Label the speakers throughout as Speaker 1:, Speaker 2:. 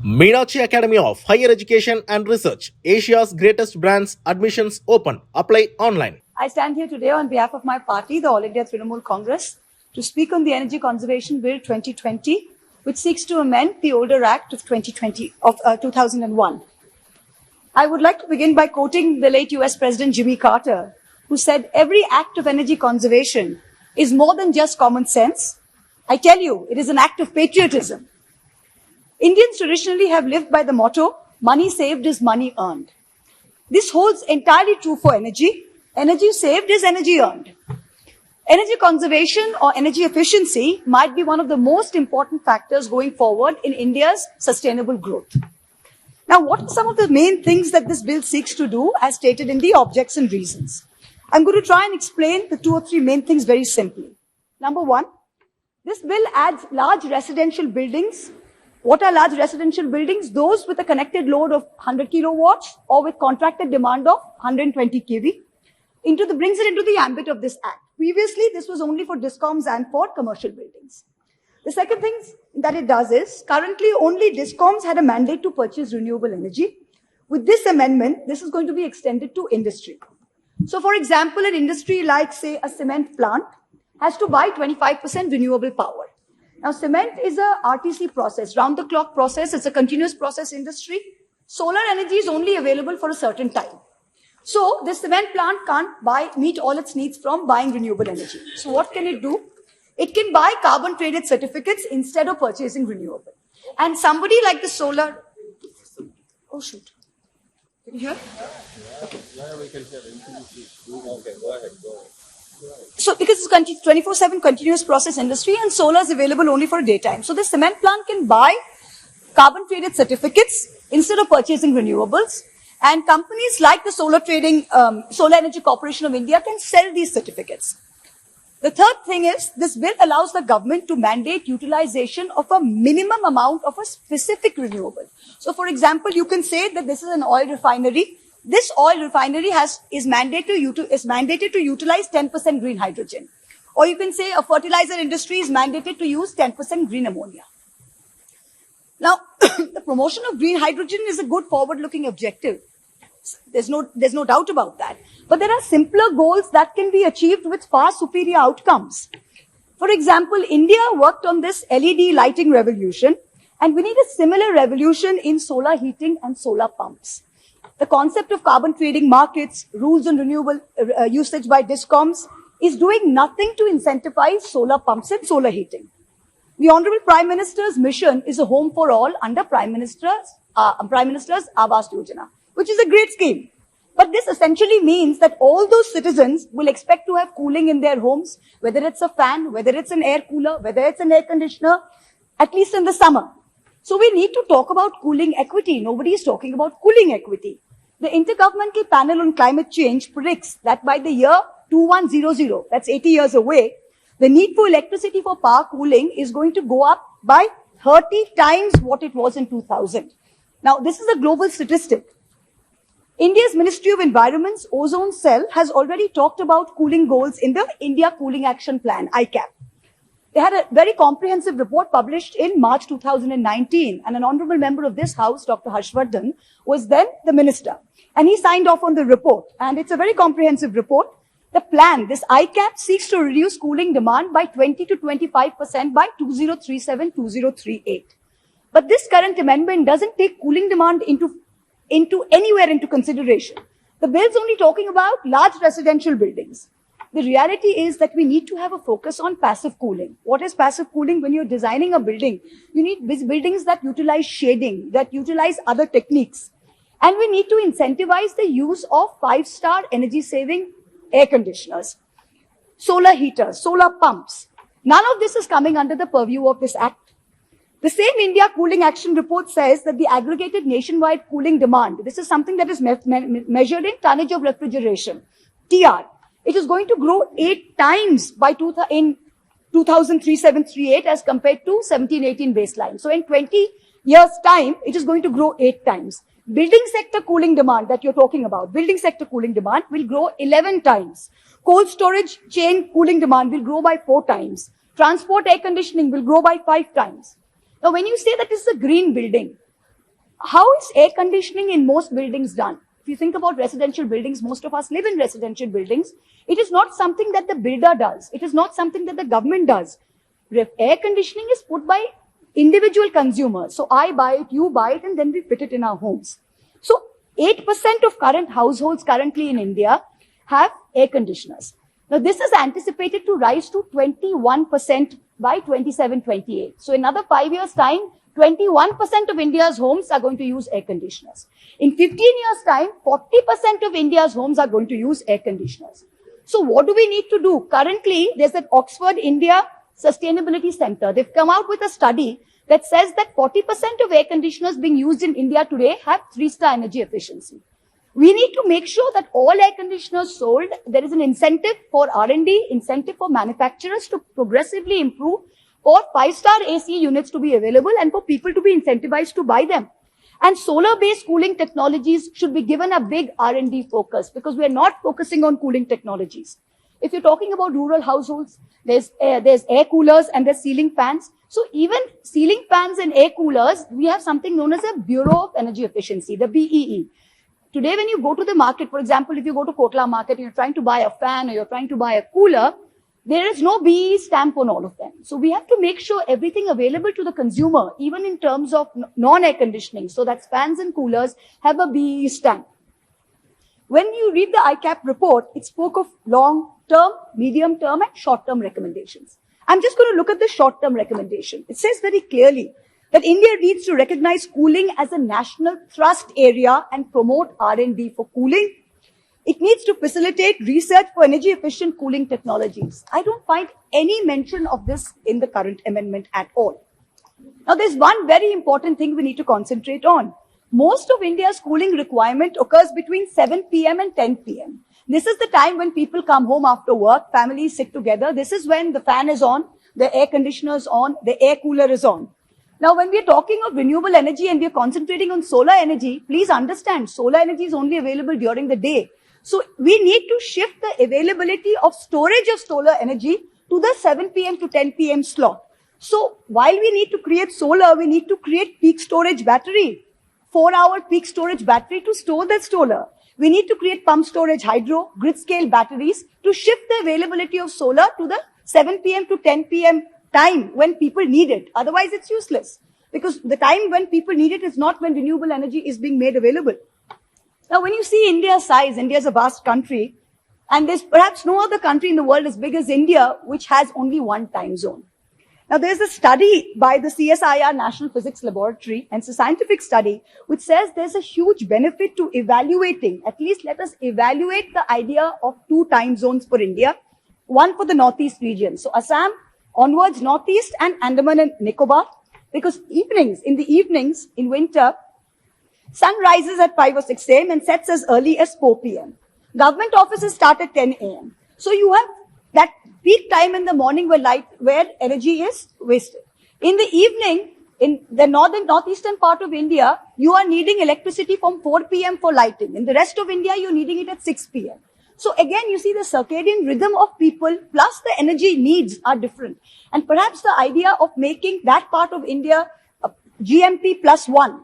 Speaker 1: Meenakshi Academy of Higher Education and Research, Asia's greatest brands, admissions open. Apply online.
Speaker 2: I stand here today on behalf of my party, the All India Trinamool Congress, to speak on the Energy Conservation Bill 2020, which seeks to amend the older Act of 2001. I would like to begin by quoting the late US President Jimmy Carter, who said, "Every act of energy conservation is more than just common sense. I tell you, it is an act of patriotism." Indians traditionally have lived by the motto, "Money saved is money earned." This holds entirely true for energy. Energy saved is energy earned. Energy conservation or energy efficiency might be one of the most important factors going forward in India's sustainable growth. Now, what are some of the main things that this bill seeks to do, as stated in the objects and reasons? I'm going to try and explain the 2 or 3 main things very simply. Number one, this bill adds large residential buildings. What are large residential buildings? Those with a connected load of 100 kilowatts or with contracted demand of 120 kV. Brings it into the ambit of this act. Previously, this was only for discoms and for commercial buildings. The second thing that it does is, currently only discoms had a mandate to purchase renewable energy. With this amendment, this is going to be extended to industry. So, for example, an industry like, say, a cement plant has to buy 25% renewable power. Now, cement is a RTC process, round-the-clock process. It's a continuous process industry. Solar energy is only available for a certain time. So, this cement plant can't meet all its needs from buying renewable energy. So, what can it do? It can buy carbon-traded certificates instead of purchasing renewable. And somebody like the solar... Oh, shoot. Can you hear? Okay.
Speaker 3: Yeah, we can hear. Okay, go ahead.
Speaker 2: So, because it's 24/7 continuous process industry and solar is available only for daytime. So, the cement plant can buy carbon-traded certificates instead of purchasing renewables. And companies like the Solar Energy Corporation of India can sell these certificates. The third thing is, this bill allows the government to mandate utilization of a minimum amount of a specific renewable. So, for example, you can say that this is an oil refinery. This oil refinery is mandated to utilize 10% green hydrogen. Or you can say a fertilizer industry is mandated to use 10% green ammonia. Now, the promotion of green hydrogen is a good forward-looking objective. There's no doubt about that. But there are simpler goals that can be achieved with far superior outcomes. For example, India worked on this LED lighting revolution, and we need a similar revolution in solar heating and solar pumps. The concept of carbon trading markets, rules on renewable usage by discoms is doing nothing to incentivize solar pumps and solar heating. The Honorable Prime Minister's mission is a home for all under Prime Minister's Awas Yojana, which is a great scheme. But this essentially means that all those citizens will expect to have cooling in their homes, whether it's a fan, whether it's an air cooler, whether it's an air conditioner, at least in the summer. So we need to talk about cooling equity. Nobody is talking about cooling equity. The Intergovernmental Panel on Climate Change predicts that by the year 2100, that's 80 years away, the need for electricity for power cooling is going to go up by 30 times what it was in 2000. Now, this is a global statistic. India's Ministry of Environment's ozone cell has already talked about cooling goals in the India Cooling Action Plan, ICAP. They had a very comprehensive report published in March 2019, and an honorable member of this house, Dr. Harshvardhan, was then the minister. And he signed off on the report. And it's a very comprehensive report. The plan, this ICAP, seeks to reduce cooling demand by 20 to 25% by 2037-2038. But this current amendment doesn't take cooling demand into consideration. The bill's only talking about large residential buildings. The reality is that we need to have a focus on passive cooling. What is passive cooling? When you're designing a building, you need buildings that utilize shading, that utilize other techniques. And we need to incentivize the use of 5-star energy-saving air conditioners, solar heaters, solar pumps. None of this is coming under the purview of this act. The same India Cooling Action Report says that the aggregated nationwide cooling demand, this is something that is measured in tonnage of refrigeration, TR. It is going to grow 8 times in 2037-38 as compared to 17-18 baseline. So in 20 years' time, it is going to grow 8 times. Building sector cooling demand that you're talking about, building sector cooling demand will grow 11 times. Cold storage chain cooling demand will grow by 4 times. Transport air conditioning will grow by 5 times. Now, when you say that this is a green building, How is air conditioning in most buildings done? If you think about residential buildings, most of us live in residential buildings. It is not something that the builder does. It is not something that the government does. Air conditioning is put by individual consumers. So I buy it, you buy it, and then we fit it in our homes. So 8% of current households currently in India have air conditioners. Now this is anticipated to rise to 21% by 27-28. So in another 5 years' time, 21% of India's homes are going to use air conditioners. In 15 years' time, 40% of India's homes are going to use air conditioners. So what do we need to do? Currently, there's an Oxford India Sustainability Center. They've come out with a study that says that 40% of air conditioners being used in India today have 3-star energy efficiency. We need to make sure that all air conditioners sold, there is an incentive for R&D, incentive for manufacturers to progressively improve, for 5-star AC units to be available and for people to be incentivized to buy them. And solar-based cooling technologies should be given a big R&D focus because we are not focusing on cooling technologies. If you're talking about rural households, there's air coolers and there's ceiling fans. So even ceiling fans and air coolers, we have something known as a Bureau of Energy Efficiency, the BEE. Today, when you go to the market, for example, if you go to Kotla market and you're trying to buy a fan or you're trying to buy a cooler, there is no BEE stamp on all of them. So we have to make sure everything available to the consumer, even in terms of non-air conditioning, so that fans and coolers have a BEE stamp. When you read the ICAP report, it spoke of long-term, medium-term and short-term recommendations. I'm just going to look at the short-term recommendation. It says very clearly that India needs to recognize cooling as a national thrust area and promote R&D for cooling. It needs to facilitate research for energy-efficient cooling technologies. I don't find any mention of this in the current amendment at all. Now, there's one very important thing we need to concentrate on. Most of India's cooling requirement occurs between 7 p.m. and 10 p.m. This is the time when people come home after work, families sit together. This is when the fan is on, the air conditioner is on, the air cooler is on. Now, when we're talking of renewable energy and we're concentrating on solar energy, please understand, solar energy is only available during the day. So we need to shift the availability of storage of solar energy to the 7 p.m. to 10 p.m. slot. So while we need to create solar, we need to create peak storage battery, 4-hour peak storage battery to store that solar. We need to create pump storage hydro, grid scale batteries to shift the availability of solar to the 7 p.m. to 10 p.m. time when people need it. Otherwise, it's useless because the time when people need it is not when renewable energy is being made available. Now, when you see India's size, India is a vast country, and there's perhaps no other country in the world as big as India which has only one time zone. Now, there's a study by the CSIR National Physics Laboratory, and it's a scientific study, which says there's a huge benefit to evaluating, at least let us evaluate the idea of 2 time zones for India, one for the Northeast region. So Assam, onwards Northeast and Andaman and Nicobar, because in the evenings in winter, sun rises at 5 or 6 a.m. and sets as early as 4 p.m. Government offices start at 10 a.m. So you have that peak time in the morning where energy is wasted. In the evening, in the northeastern part of India, you are needing electricity from 4 p.m. for lighting. In the rest of India, you're needing it at 6 p.m. So again, you see the circadian rhythm of people plus the energy needs are different. And perhaps the idea of making that part of India GMT plus 1,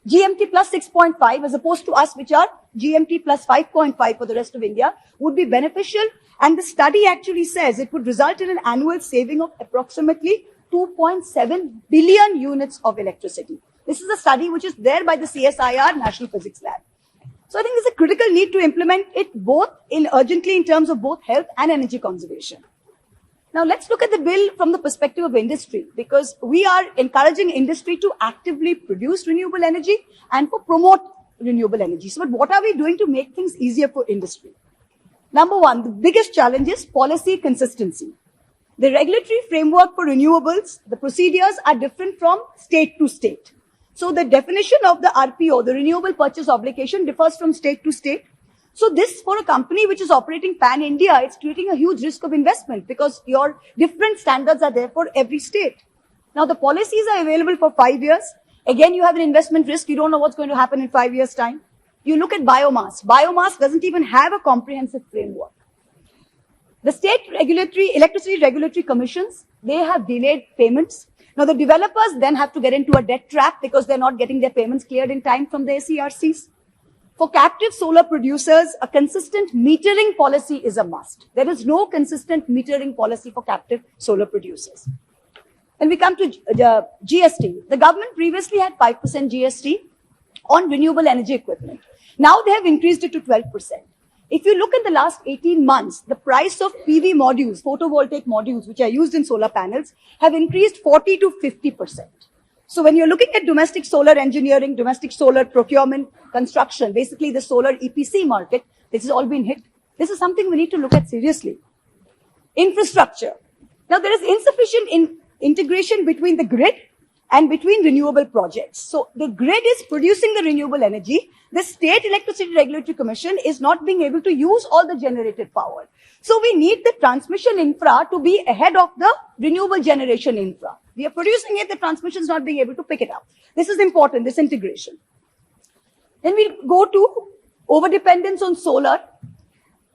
Speaker 2: GMT plus 6.5 as opposed to us which are GMT plus 5.5 for the rest of India would be beneficial. And the study actually says it would result in an annual saving of approximately 2.7 billion units of electricity. This is a study which is there by the CSIR National Physics Lab. So I think there's a critical need to implement it urgently in terms of both health and energy conservation. Now let's look at the bill from the perspective of industry, because we are encouraging industry to actively produce renewable energy and to promote renewable energy. So what are we doing to make things easier for industry? Number one, the biggest challenge is policy consistency. The regulatory framework for renewables, the procedures are different from state to state. So the definition of the RPO, the renewable purchase obligation, differs from state to state. So this, for a company which is operating pan-India, it's creating a huge risk of investment because your different standards are there for every state. Now the policies are available for 5 years. Again, you have an investment risk. You don't know what's going to happen in 5 years' time. You look at biomass. Biomass doesn't even have a comprehensive framework. The state electricity regulatory commissions, they have delayed payments. Now, the developers then have to get into a debt trap because they're not getting their payments cleared in time from the SERCs. For captive solar producers, a consistent metering policy is a must. There is no consistent metering policy for captive solar producers. When we come to GST, the government previously had 5% GST on renewable energy equipment. Now they have increased it to 12%. If you look at the last 18 months, the price of PV modules, photovoltaic modules, which are used in solar panels, have increased 40 to 50%. So when you're looking at domestic solar engineering, domestic solar procurement, construction, basically the solar EPC market, this has all been hit. This is something we need to look at seriously. Infrastructure. Now there is insufficient integration between the grid and between renewable projects. So the grid is producing the renewable energy. The State Electricity Regulatory Commission is not being able to use all the generated power. So we need the transmission infra to be ahead of the renewable generation infra. We are producing it, the transmission is not being able to pick it up. This is important, this integration. Then we go to overdependence on solar.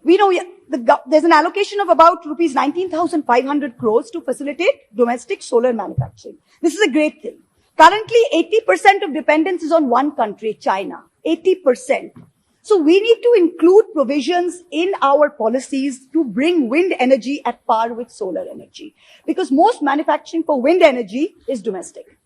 Speaker 2: We know there's an allocation of about rupees 19,500 crores to facilitate domestic solar manufacturing. This is a great thing. Currently, 80% of dependence is on one country, China. 80%. So we need to include provisions in our policies to bring wind energy at par with solar energy. Because most manufacturing for wind energy is domestic.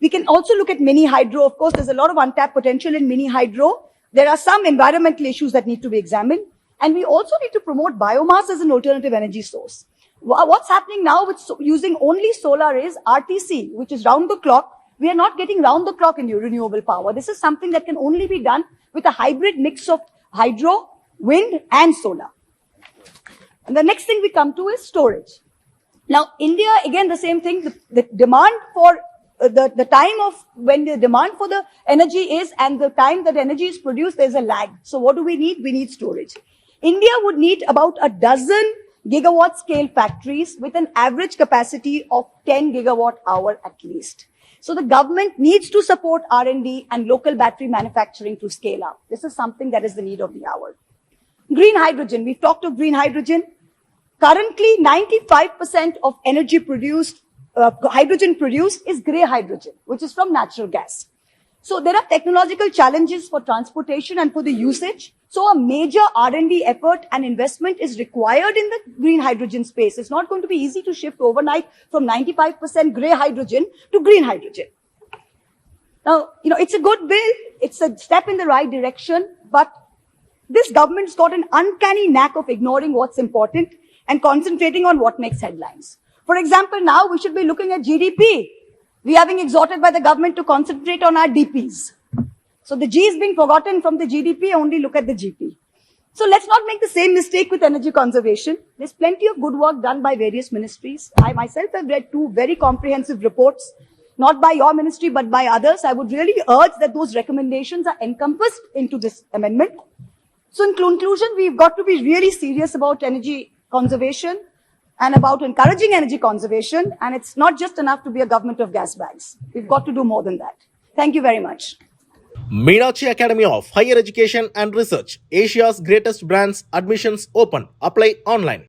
Speaker 2: We can also look at mini hydro. Of course, there's a lot of untapped potential in mini hydro. There are some environmental issues that need to be examined. And we also need to promote biomass as an alternative energy source. What's happening now with using only solar is RTC, which is round the clock. We are not getting round the clock in renewable power. This is something that can only be done with a hybrid mix of hydro, wind, and solar. And the next thing we come to is storage. Now, India, again, the same thing. The demand for the time of when the demand for the energy is and the time that energy is produced, there's a lag. So what do we need? We need storage. India would need about a dozen gigawatt scale factories with an average capacity of 10 gigawatt hour at least. So the government needs to support R&D and local battery manufacturing to scale up. This is something that is the need of the hour. Green hydrogen. We've talked of green hydrogen. Currently, 95% of energy produced, hydrogen produced is grey hydrogen, which is from natural gas. So there are technological challenges for transportation and for the usage. So a major R&D effort and investment is required in the green hydrogen space. It's not going to be easy to shift overnight from 95% grey hydrogen to green hydrogen. Now, it's a good bill. It's a step in the right direction, but this government's got an uncanny knack of ignoring what's important and concentrating on what makes headlines. For example, now we should be looking at GDP. We are being exhorted by the government to concentrate on our DPs. So the G is being forgotten from the GDP, only look at the GP. So let's not make the same mistake with energy conservation. There's plenty of good work done by various ministries. I myself have read 2 very comprehensive reports, not by your ministry, but by others. I would really urge that those recommendations are encompassed into this amendment. So in conclusion, we've got to be really serious about energy conservation and about encouraging energy conservation. And it's not just enough to be a government of gas bags. We've got to do more than that. Thank you very much.
Speaker 1: Meenakshi Academy of Higher Education and Research, Asia's greatest brands, admissions open. Apply online.